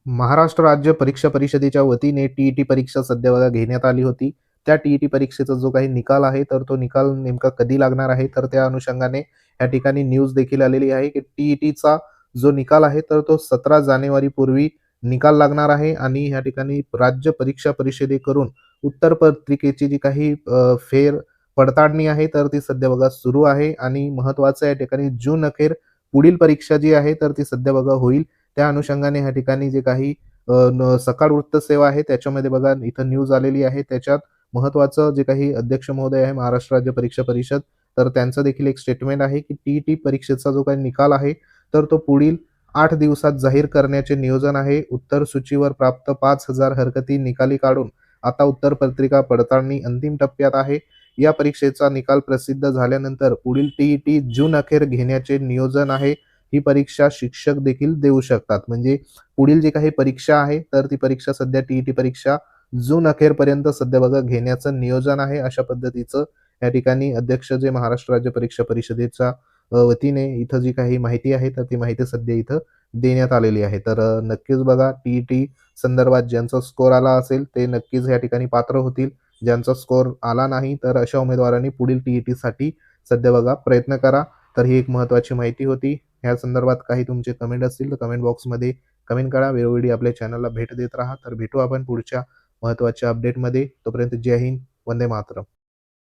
महाराष्ट्र राज्य परीक्षा परिषदेच्या वतीने टी-ई-टी परीक्षा सध्या बघा घेण्यात आली होती. त्या टी-ई-टी परीक्षेचा जो काही निकाल आहे, तर तो निकाल नेमका कधी लागणार आहे, तर त्या अनुषंगाने या ठिकाणी न्यूज देखील आलेली आहे, की टी-ई-टीचा जो निकाल आहे, तर तो 17 जानेवारीपूर्वी निकाल लागणार आहे आणि या ठिकाणी राज्य परीक्षा परिषदेकडून उत्तरपत्रिकेची जी काही फेर पडताळणी आहे, तर ती सध्या बघा सुरू आहे आणि महत्त्वाचं या ठिकाणी जून अखेर पुढील परीक्षा जी आहे, तर ती सध्या बघा होईल. त्या अनुषंगाने ह्या ठिकाणी जे काही सकाळ वृत्त सेवा आहे त्याच्यामध्ये बघा इथं न्यूज आलेली आहे. त्याच्यात महत्त्वाचं जे काही अध्यक्ष महोदय आहे महाराष्ट्र राज्य परीक्षा परिषद, तर त्यांचं देखील एक स्टेटमेंट आहे, की टी-ई-टी परीक्षेचा जो काही निकाल आहे, तर तो पुढील 8 दिवसात जाहीर करण्याचे नियोजन आहे. उत्तर सूचीवर प्राप्त 5,000 हरकती निकाली काढून आता उत्तरपत्रिका पडताळणी अंतिम टप्प्यात आहे. या परीक्षेचा निकाल प्रसिद्ध झाल्यानंतर पुढील टी-ई-टी जून अखेर घेण्याचे नियोजन आहे. ही परीक्षा शिक्षक देखील देऊ शकतात. म्हणजे पुढील जी काही परीक्षा आहे, तर ती परीक्षा सध्या टी-ई-टी परीक्षा जून अखेरपर्यंत सध्या बघा घेण्याचं नियोजन आहे. अशा पद्धतीचं या ठिकाणी अध्यक्ष जे महाराष्ट्र राज्य परीक्षा परिषदेच्या वतीने इथं जी काही माहिती आहे, तर ती माहिती सध्या इथं देण्यात आलेली आहे. तर नक्कीच बघा टी-ई-टी संदर्भात ज्यांचा स्कोर आला असेल, ते नक्कीच या ठिकाणी पात्र होतील. ज्यांचा स्कोर आला नाही, तर अशा उमेदवारांनी पुढील टी-ई-टीसाठी सध्या बघा प्रयत्न करा. तर ही एक महत्त्वाची माहिती होती. ह्या संदर्भात काही तुमचे कमेंट असतील तर कमेंट बॉक्समध्ये कमेंट करा. वेळोवेळी आपल्या चॅनलला भेट देत राहा. तर भेटू आपण पुढच्या महत्त्वाच्या अपडेटमध्ये. तोपर्यंत जय हिंद, वंदे मातरम.